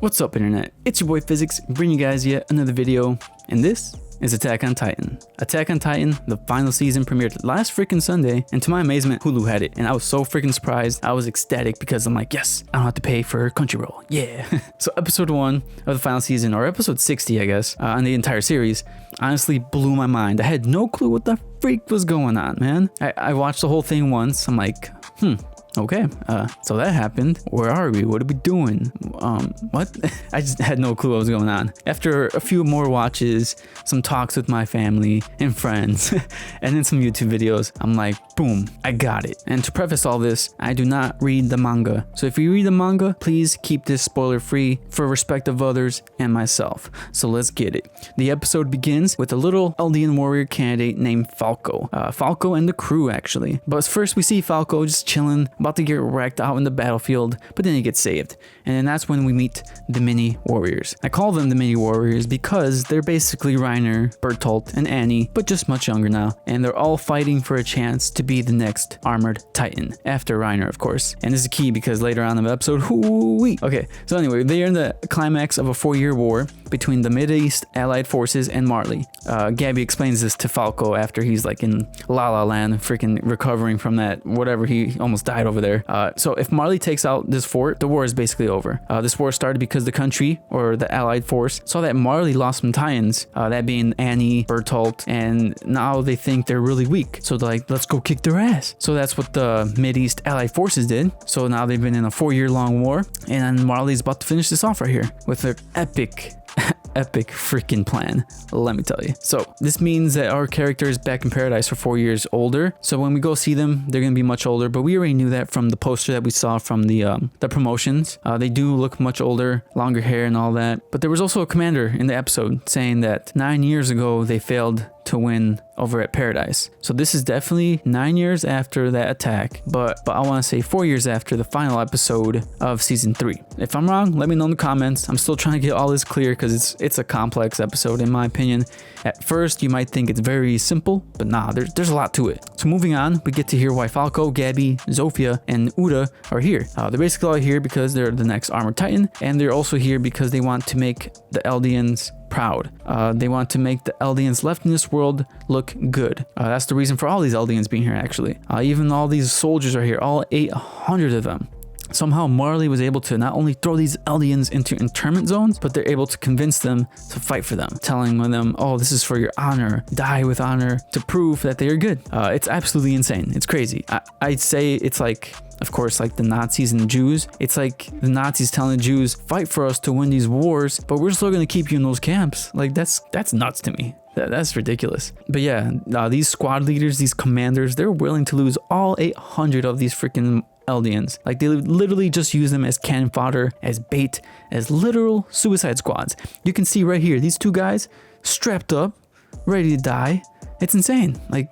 What's up, internet? It's your boy Physics, bringing you guys yet another video, and this is Attack on Titan. Attack on Titan, the final season, premiered last freaking Sunday, and to my amazement, Hulu had it, and I was so freaking surprised. I was ecstatic because I'm like, yes, I don't have to pay for Crunchyroll, yeah. So episode 1 of the final season, or episode 60, I guess, on the entire series, honestly blew my mind. I had no clue what the freak was going on, man. I watched the whole thing once. I'm like, okay, so that happened. Where are we? What are we doing? What? I just had no clue what was going on. After a few more watches, some talks with my family and friends, and then some YouTube videos, I'm like, boom, I got it. And to preface all this, I do not read the manga. So if you read the manga, please keep this spoiler free for respect of others and myself. So let's get it. The episode begins with a little Eldian warrior candidate named Falco. Falco and the crew, actually. But first we see Falco just chilling, about to get wrecked out in the battlefield, but then he gets saved. And then that's when we meet the mini warriors. I call them the mini warriors because they're basically Reiner, Bertolt, and Annie, but just much younger now. And they're all fighting for a chance to be the next armored titan, after Reiner, of course. And this is key because later on in the episode, okay, so anyway, they are in the climax of a 4-year war between the Mideast Allied forces and Marley. Gabby explains this to Falco after he's like in La La Land, freaking recovering from that, whatever, he almost died over there. So if Marley takes out this fort, the war is basically over. This war started because the country, or the Allied force, saw that Marley lost some Titans, that being Annie, Bertolt, and now they think they're really weak. So they're like, let's go kick their ass. So that's what the Mideast Allied forces did. So now they've been in a 4-year long war, and Marley's about to finish this off right here with an epic freaking plan, let me tell you. So this means that our character is back in paradise for 4 years older. So when we go see them, they're gonna be much older, but we already knew that from the poster that we saw from the promotions. They do look much older, longer hair and all that. But there was also a commander in the episode saying that 9 years ago they failed to win over at Paradise. So this is definitely 9 years after that attack, but I want to say 4 years after the final episode of season 3. If I'm wrong, let me know in the comments. I'm still trying to get all this clear because it's a complex episode in my opinion. At first you might think it's very simple, but nah, there's a lot to it. So moving on, we get to hear why Falco, Gabby, Zofia, and Uda are here. They're basically all here because they're the next armored titan, and they're also here because they want to make the Eldians proud. They want to make the Eldians left in this world look good. That's the reason for all these Eldians being here, actually. Even all these soldiers are here, all 800 of them. Somehow Marley was able to not only throw these Eldians into internment zones, but they're able to convince them to fight for them, telling them, oh, this is for your honor, die with honor, to prove that they are good. It's absolutely insane. It's crazy. I'd say it's like, of course, like the Nazis and the Jews. It's like the Nazis telling the Jews, fight for us to win these wars, but we're still going to keep you in those camps. Like, that's nuts to me. That's ridiculous. But yeah, these squad leaders, these commanders, they're willing to lose all 800 of these freaking Eldians. Like, they literally just use them as cannon fodder, as bait, as literal suicide squads. You can see right here, these two guys strapped up, ready to die. It's insane, like,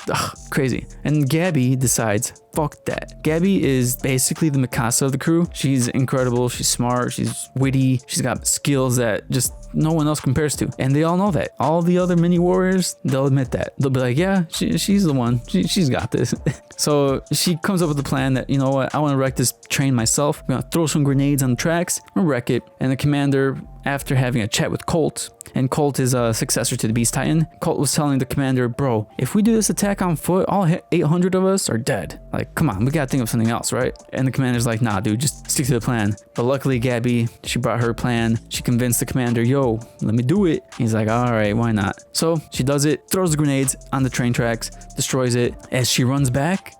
crazy. And Gabby decides, fuck that. Gabby is basically the Mikasa of the crew. She's incredible, she's smart, she's witty, she's got skills that just no one else compares to. And they all know that. All the other mini warriors, they'll admit that. They'll be like, yeah, she's the one. She's got this. So she comes up with the plan that, you know what, I want to wreck this train myself. I'm going to throw some grenades on the tracks and wreck it. And the commander, after having a chat with Colt, and Colt is a successor to the Beast Titan, Colt was telling the commander, bro, if we do this attack on foot, all 800 of us are dead. Like, come on, we gotta think of something else, right? And the commander's like, nah, dude, just stick to the plan. But luckily, Gabby, she brought her plan. She convinced the commander, yo, let me do it. He's like, all right, why not? So she does it, throws the grenades on the train tracks, destroys it. As she runs back,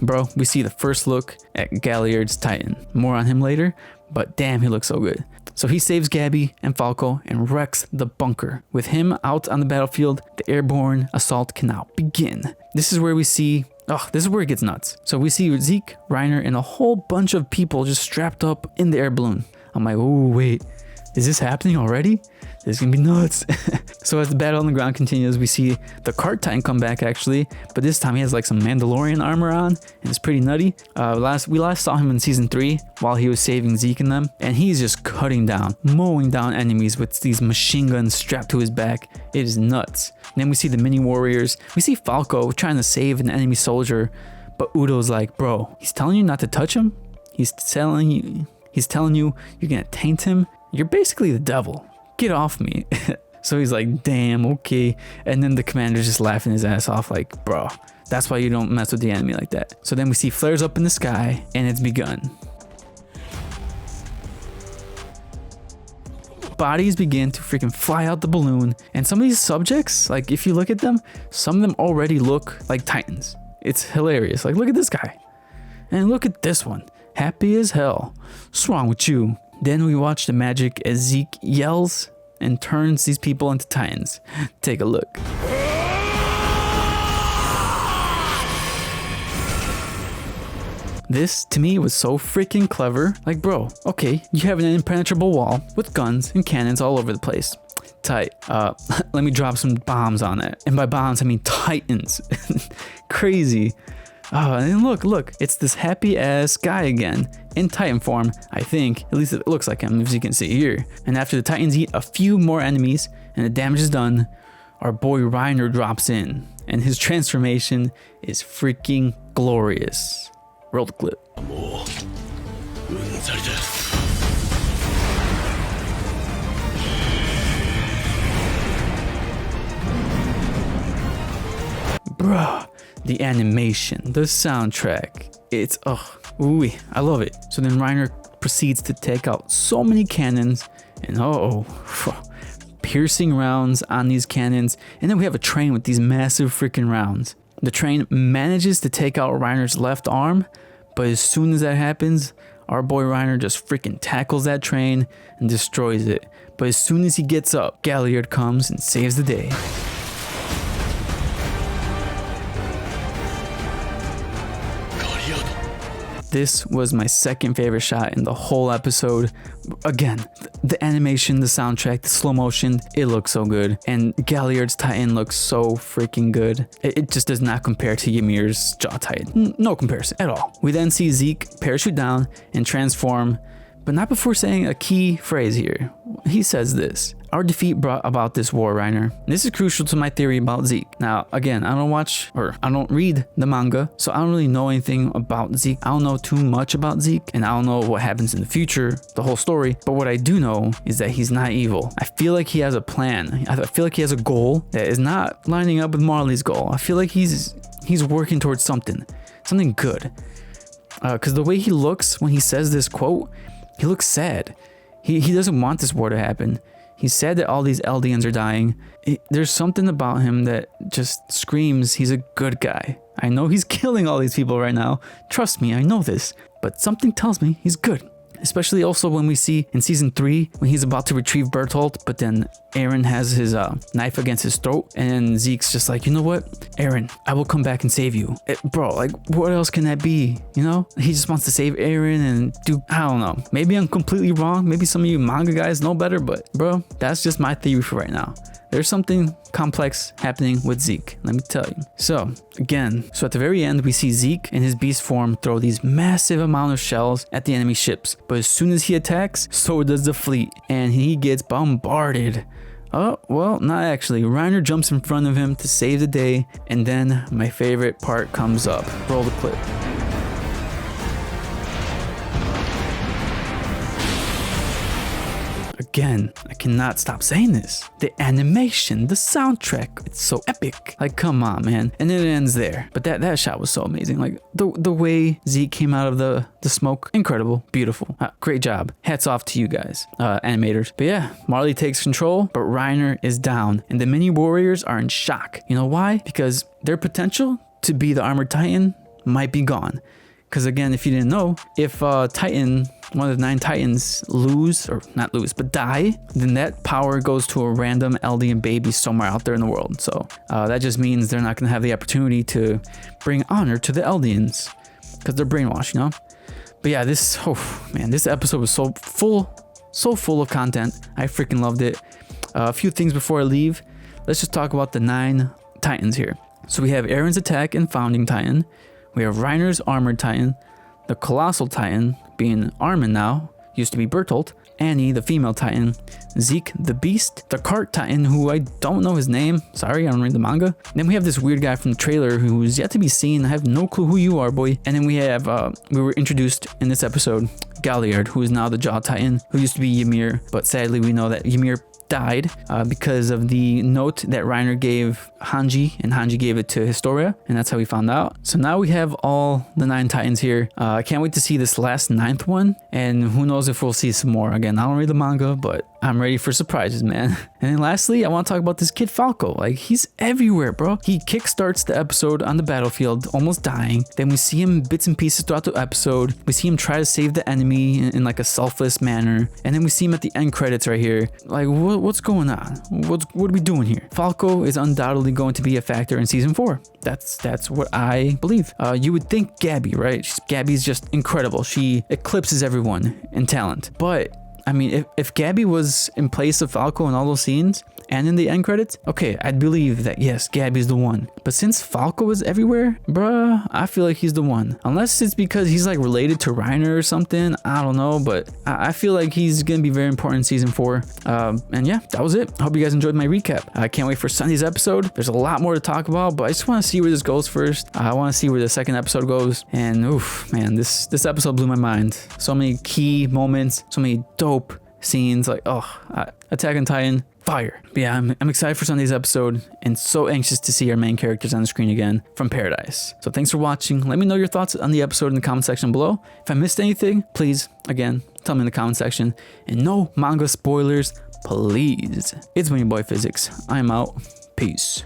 bro, we see the first look at Galliard's Titan. More on him later, but damn, he looks so good. So he saves Gabby and Falco and wrecks the bunker. With him out on the battlefield, the airborne assault can now begin. This is where we see, this is where it gets nuts. So we see Zeke, Reiner, and a whole bunch of people just strapped up in the air balloon. I'm like, oh, wait, is this happening already? This is gonna be nuts. So as the battle on the ground continues, we see the cart titan come back actually, but this time he has like some Mandalorian armor on, and it's pretty nutty. We last saw him in season 3 while he was saving Zeke and them, and he's just cutting down, mowing down enemies with these machine guns strapped to his back. It is nuts. And then we see the mini warriors. We see Falco trying to save an enemy soldier, but Udo's like, bro, he's telling you not to touch him. He's telling you you're gonna taint him. you're basically the devil. Get off me. So he's like, damn, okay. And then the commander's just laughing his ass off like, bro, that's why you don't mess with the enemy like that. So then we see flares up in the sky and it's begun. Bodies begin to freaking fly out the balloon. And some of these subjects, like if you look at them, some of them already look like Titans. It's hilarious. Like, look at this guy. And look at this one. Happy as hell. What's wrong with you? Then we watch the magic as Zeke yells and turns these people into Titans. Take a look. This, to me, was so freaking clever. Like, bro, okay, you have an impenetrable wall with guns and cannons all over the place. Tight. Let me drop some bombs on it. And by bombs, I mean Titans. Crazy. Oh, and look, it's this happy ass guy again in Titan form, I think. At least it looks like him, as you can see here. And after the Titans eat a few more enemies and the damage is done, our boy Reiner drops in, and his transformation is freaking glorious. Roll the clip. Bruh. The animation, the soundtrack, it's, ooh, I love it. So then Reiner proceeds to take out so many cannons and piercing rounds on these cannons. And then we have a train with these massive freaking rounds. The train manages to take out Reiner's left arm, but as soon as that happens, our boy Reiner just freaking tackles that train and destroys it. But as soon as he gets up, Galliard comes and saves the day. This was my second favorite shot in the whole episode. Again, the animation, the soundtrack, the slow motion, it looks so good. And Galliard's Titan looks so freaking good. It just does not compare to Ymir's Jaw Titan. No comparison at all. We then see Zeke parachute down and transform, but not before saying a key phrase here. He says this: our defeat brought about this war, Reiner. This is crucial to my theory about Zeke. Now, again, I don't read the manga, so I don't really know anything about Zeke. I don't know too much about Zeke, and I don't know what happens in the future, the whole story. But what I do know is that he's not evil. I feel like he has a plan. I feel like he has a goal that is not lining up with Marley's goal. I feel like he's working towards something good. Because the way he looks when he says this quote, he looks sad. He doesn't want this war to happen. He's sad that all these Eldians are dying. There's something about him that just screams he's a good guy. I know he's killing all these people right now. Trust me, I know this. But something tells me he's good. Especially also when we see in season 3 when he's about to retrieve Bertolt, but then Eren has his knife against his throat, and Zeke's just like, you know what, Eren, I will come back and save you. Bro, like, what else can that be? You know, he just wants to save Eren and do, I don't know. Maybe I'm completely wrong. Maybe some of you manga guys know better, but bro, that's just my theory for right now. There's something complex happening with Zeke, let me tell you. So at the very end, we see Zeke in his beast form throw these massive amount of shells at the enemy ships. But as soon as he attacks, so does the fleet, and he gets bombarded. Oh, well, not actually. Reiner jumps in front of him to save the day, and then my favorite part comes up. Roll the clip. Again, I cannot stop saying this. The animation, the soundtrack, it's so epic. Like, come on, man. And then it ends there. But that shot was so amazing. Like, the way Zeke came out of the smoke, incredible, beautiful. Great job. Hats off to you guys, animators. But yeah, Marley takes control, but Reiner is down. And the mini warriors are in shock. You know why? Because their potential to be the armored Titan might be gone. Because again, if you didn't know, if Titan, one of the 9 Titans die, then that power goes to a random Eldian baby somewhere out there in the world. So that just means they're not going to have the opportunity to bring honor to the Eldians because they're brainwashed, you know? But yeah, this episode was so full of content. I freaking loved it. A few things before I leave. Let's just talk about the 9 Titans here. So we have Eren's attack and founding Titan. We have Reiner's armored Titan, the colossal Titan being Armin now, used to be Bertolt, Annie the female Titan, Zeke the beast, the cart Titan who I don't know his name, sorry I don't read the manga. Then we have this weird guy from the trailer who's yet to be seen. I have no clue who you are, boy. And then we have we were introduced in this episode Galliard, who is now the Jaw Titan, who used to be Ymir, but sadly we know that Ymir died because of the note that Reiner gave Hanji, and Hanji gave it to Historia, and that's how we found out. So now we have all the 9 Titans here. I can't wait to see this last 9th one, and who knows if we'll see some more. Again, I don't read the manga, but I'm ready for surprises, man. And then lastly, I want to talk about this kid Falco. Like, he's everywhere, bro. He kickstarts the episode on the battlefield, almost dying. Then we see him bits and pieces throughout the episode. We see him try to save the enemy in like a selfless manner. And then we see him at the end credits right here. Like, what's going on? What are we doing here? Falco is undoubtedly going to be a factor in season 4. That's what I believe. You would think Gabby, right? Gabby's just incredible. She eclipses everyone in talent. But I mean, if Gabby was in place of Falco in all those scenes and in the end credits, okay, I'd believe that yes, Gabby's the one. But since Falco is everywhere, bruh, I feel like he's the one. Unless it's because he's like related to Reiner or something, I don't know, but I feel like he's gonna be very important in season 4. And yeah, that was it. I hope you guys enjoyed my recap. I can't wait for Sunday's episode. There's a lot more to talk about, but I just want to see where this goes first. I want to see where the second episode goes. And oof, man, this episode blew my mind. So many key moments, so many dope scenes. Like, Attack on Titan, fire. But yeah, I'm excited for Sunday's episode and so anxious to see our main characters on the screen again from Paradise. So thanks for watching. Let me know your thoughts on the episode in the comment section below. If I missed anything, please, again, tell me in the comment section. And no manga spoilers, please. It's been your boy Physics. I'm out. Peace.